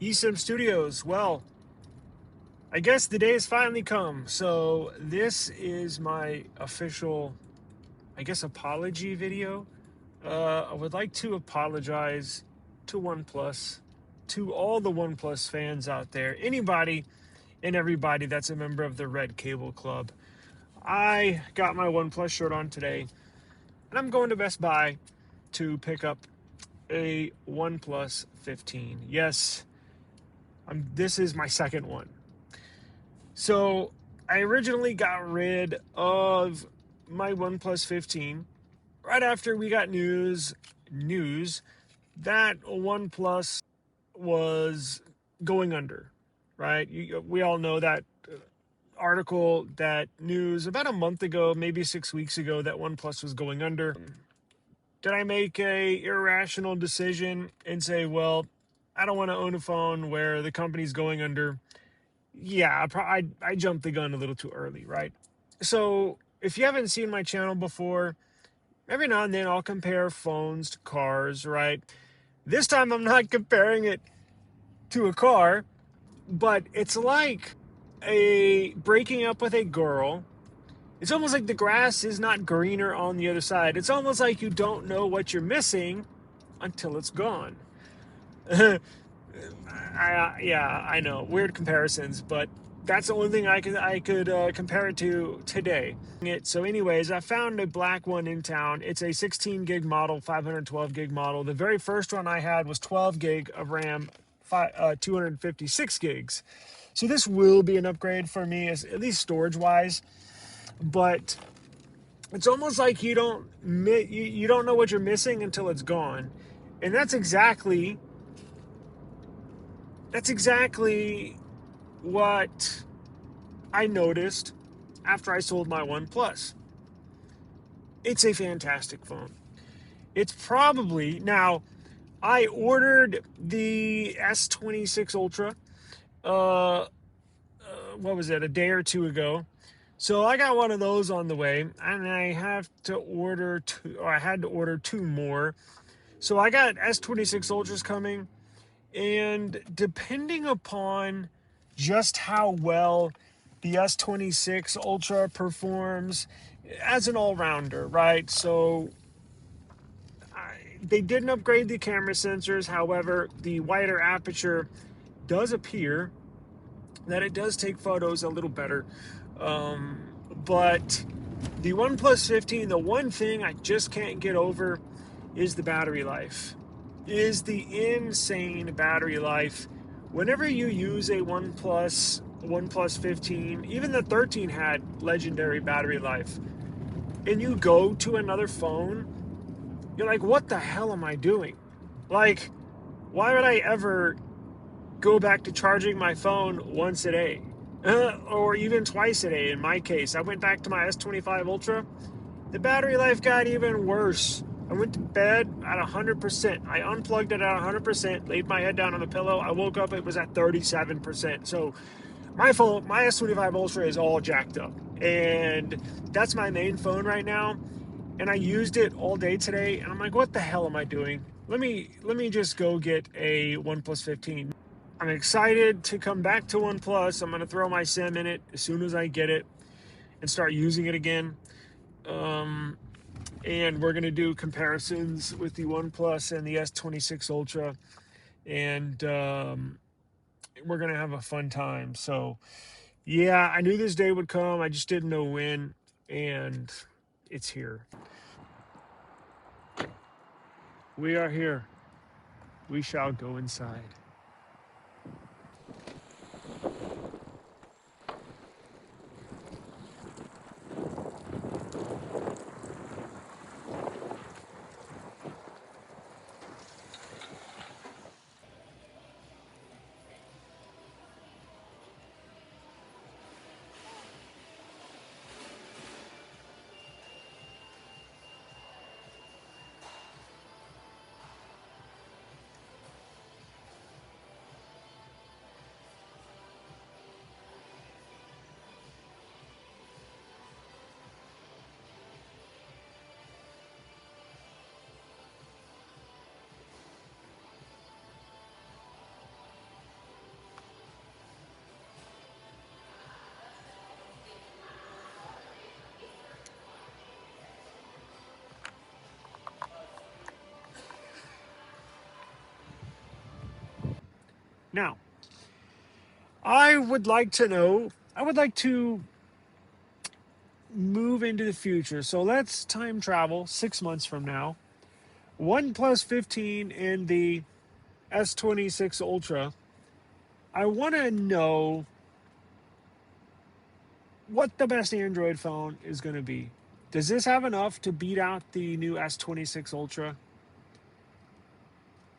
eSIMstudios. Well, I guess the day has finally come. So this is my official, I guess, apology video. I would like to apologize to OnePlus, to all the OnePlus fans out there, anybody and everybody that's a member of the Red Cable Club. I got my OnePlus shirt on today, and I'm going to Best Buy to pick up a OnePlus 15. Yes, this is my second one. So I originally got rid of my OnePlus 15 right after we got news that OnePlus was going under, right? We all know that article, that news about a month ago, maybe 6 weeks ago, that OnePlus was going under. Did I make a irrational decision and say, well, I don't want to own a phone where the company's going under? Yeah, I jumped the gun a little too early, right? So if you haven't seen my channel before, every now and then I'll compare phones to cars, right? This time I'm not comparing it to a car, but it's like a breaking up with a girl. It's almost like the grass is not greener on the other side. It's almost like you don't know what you're missing until it's gone. Yeah, I know, weird comparisons, but that's the only thing I could compare it to today. So, anyways, I found a black one in town. It's a 16 gig model, 512 gig model. The very first one I had was 12 gig of RAM, 256 gigs. So this will be an upgrade for me, at least storage wise. But it's almost like you don't know what you're missing until it's gone, and that's exactly what I noticed after I sold my OnePlus. It's a fantastic phone. It's probably, now, I ordered the S26 Ultra, what was it, a day or two ago. So I got one of those on the way, and I had to order two more. So I got S26 Ultras coming, and depending upon just how well the S26 Ultra performs as an all-rounder, right? So they didn't upgrade the camera sensors. However, the wider aperture does appear that it does take photos a little better. But the OnePlus 15, the one thing I just can't get over is the battery life. Is the insane battery life. Whenever you use a OnePlus 15, even the 13 had legendary battery life, and you go to another phone, you're like, what the hell am I doing? Like, why would I ever go back to charging my phone once a day? Or even twice a day in my case. I went back to my S25 Ultra. The battery life got even worse. I went to bed at 100%. I unplugged it at 100%, laid my head down on the pillow. I woke up, it was at 37%. So my phone, my S25 Ultra is all jacked up. And that's my main phone right now. And I used it all day today, and I'm like, what the hell am I doing? Let me just go get a OnePlus 15. I'm excited to come back to OnePlus. I'm gonna throw my SIM in it as soon as I get it and start using it again. And we're gonna do comparisons with the OnePlus and the S26 Ultra, and we're gonna have a fun time. So, yeah, I knew this day would come. I just didn't know when, and it's here. We are here. We shall go inside. Now, I would like to move into the future. So let's time travel 6 months from now. OnePlus 15 and the S26 Ultra. I want to know what the best Android phone is going to be. Does this have enough to beat out the new S26 Ultra?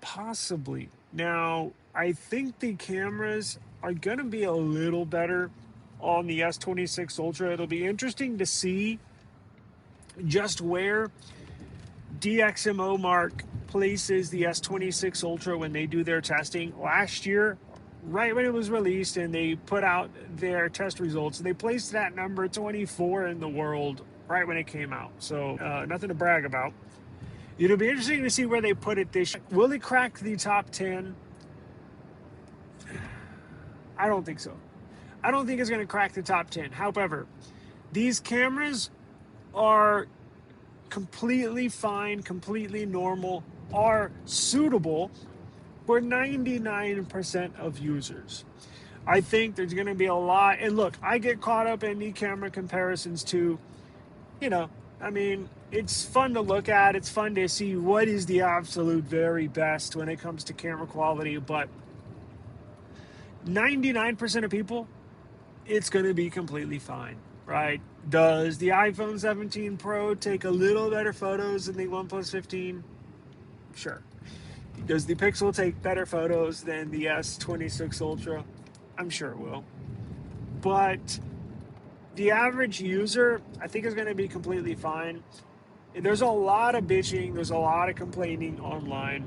Possibly. Now, I think the cameras are going to be a little better on the S26 Ultra. It'll be interesting to see just where DxOMark places the S26 Ultra when they do their testing. Last year, right when it was released and they put out their test results, they placed that number 24 in the world right when it came out. So nothing to brag about. It'll be interesting to see where they put it this year. Will it crack the top 10? I don't think so. I don't think it's going to crack the top 10. However, these cameras are completely fine, completely normal, are suitable for 99% of users. I think there's going to be a lot. And look, I get caught up in the camera comparisons too. It's fun to look at. It's fun to see what is the absolute very best when it comes to camera quality. But 99% of people, it's going to be completely fine, right? Does the iPhone 17 Pro take a little better photos than the OnePlus 15? Sure. Does the Pixel take better photos than the S26 Ultra? I'm sure it will. But the average user, I think, is going to be completely fine. There's a lot of bitching, there's a lot of complaining online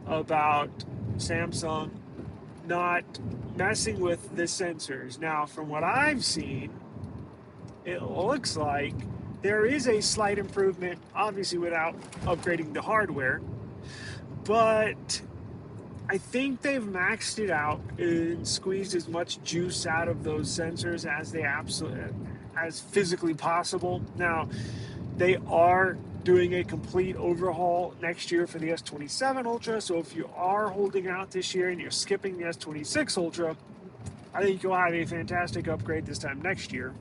about Samsung not messing with the sensors. Now, from what I've seen, it looks like there is a slight improvement, obviously without upgrading the hardware, but I think they've maxed it out and squeezed as much juice out of those sensors as physically possible. Now, they are doing a complete overhaul next year for the S27 Ultra, so if you are holding out this year and you're skipping the S26 Ultra, I think you'll have a fantastic upgrade this time next year.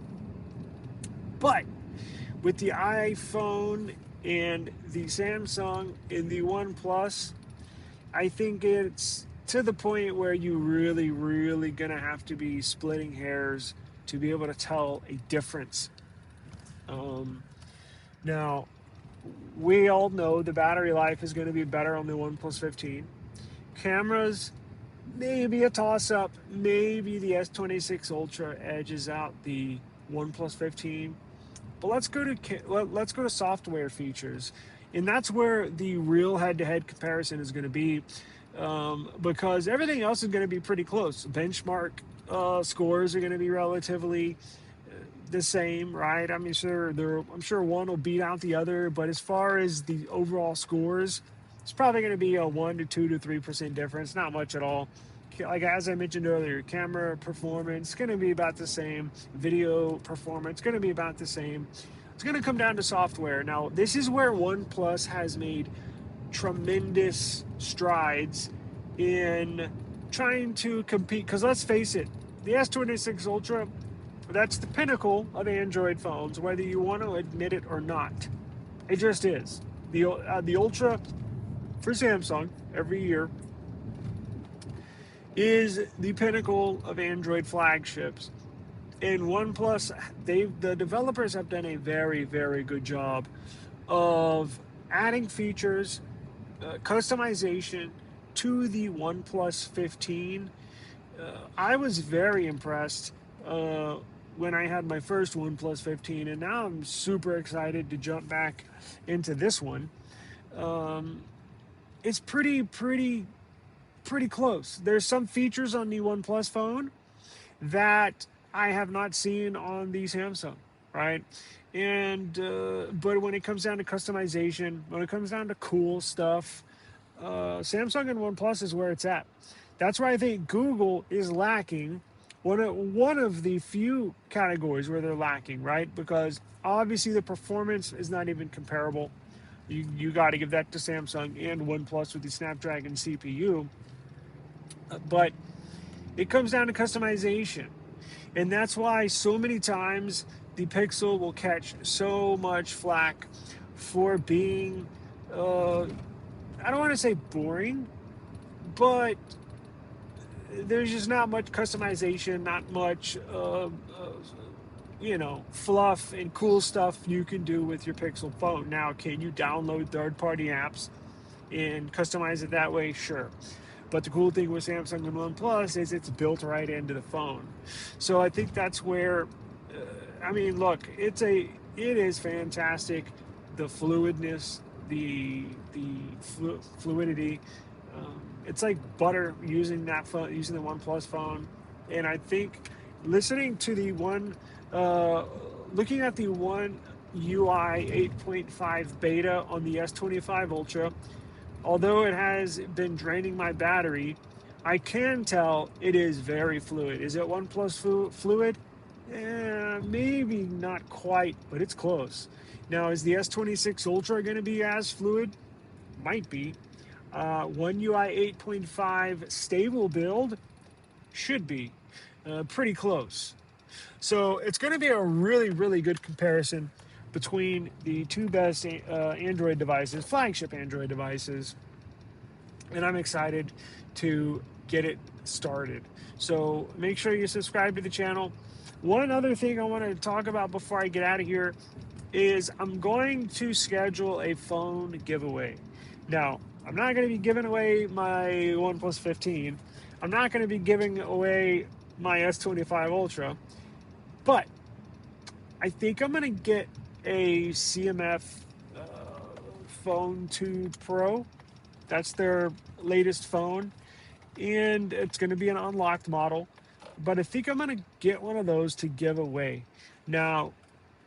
But with the iPhone and the Samsung and the OnePlus, I think it's to the point where you really, really gonna have to be splitting hairs to be able to tell a difference. Now, we all know the battery life is going to be better on the OnePlus 15. Cameras, maybe a toss-up. Maybe the S26 Ultra edges out the OnePlus 15. But let's go to software features, and that's where the real head-to-head comparison is going to be, because everything else is going to be pretty close. Benchmark scores are going to be relatively the same, right? I'm sure one will beat out the other, but as far as the overall scores, it's probably going to be a 1 to 2 to 3% difference, not much at all. Like as I mentioned earlier, camera performance going to be about the same, video performance going to be about the same. It's going to come down to software. Now, this is where OnePlus has made tremendous strides in trying to compete, because let's face it, the S26 Ultra, that's the pinnacle of Android phones, whether you want to admit it or not. It just is. The Ultra for Samsung every year is the pinnacle of Android flagships. And OnePlus, the developers have done a very, very good job of adding features, customization to the OnePlus 15. I was very impressed when I had my first OnePlus 15, and now I'm super excited to jump back into this one. It's pretty close. There's some features on the OnePlus phone that I have not seen on the Samsung, right? And but when it comes down to customization, when it comes down to cool stuff, Samsung and OnePlus is where it's at. That's where I think Google is lacking. One of the few categories where they're lacking, right? Because obviously the performance is not even comparable. You got to give that to Samsung and OnePlus with the Snapdragon CPU. But It comes down to customization. And that's why so many times the Pixel will catch so much flack for being, I don't want to say boring, but there's just not much customization, not much, fluff and cool stuff you can do with your Pixel phone. Now, can you download third-party apps and customize it that way? Sure. But the cool thing with Samsung and OnePlus is it's built right into the phone. So I think that's where, look, it is fantastic. The fluidness, the fluidity. It's like butter using that phone, using the OnePlus phone. And I think listening to looking at the One UI 8.5 beta on the S25 Ultra, although it has been draining my battery, I can tell it is very fluid. Is it OnePlus fluid? Maybe not quite, but it's close. Now, is the S26 Ultra going to be as fluid? Might be. One UI 8.5 stable build should be pretty close. So it's going to be a really, really good comparison between the two best Android devices, flagship Android devices, and I'm excited to get it started. So make sure you subscribe to the channel. One other thing I want to talk about before I get out of here is I'm going to schedule a phone giveaway. Now, I'm not going to be giving away my OnePlus 15. I'm not going to be giving away my S25 Ultra, but I think I'm going to get a CMF Phone 2 Pro. That's their latest phone, and it's going to be an unlocked model. But I think I'm going to get one of those to give away. Now,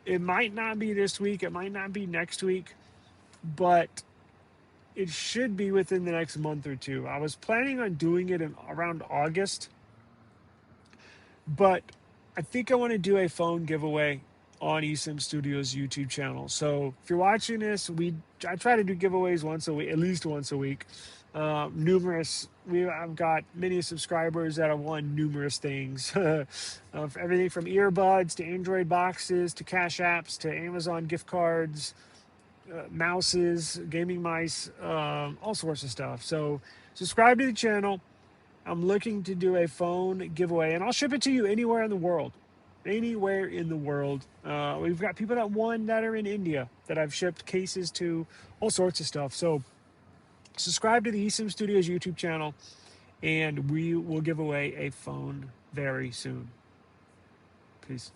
it might not be this week, it might not be next week, but it should be within the next month or two. I was planning on doing it around August, but I think I want to do a phone giveaway on eSIMstudios YouTube channel. So if you're watching this, I try to do giveaways once a week, at least once a week. I've got many subscribers that have won numerous things. Everything from earbuds to Android boxes to Cash Apps to Amazon gift cards, mouses, gaming mice, all sorts of stuff. So subscribe to the channel. I'm looking to do a phone giveaway, and I'll ship it to you anywhere in the world. Anywhere in the world. We've got people that are in India that I've shipped cases to, all sorts of stuff. So subscribe to the eSIMstudios YouTube channel, and we will give away a phone very soon. Peace.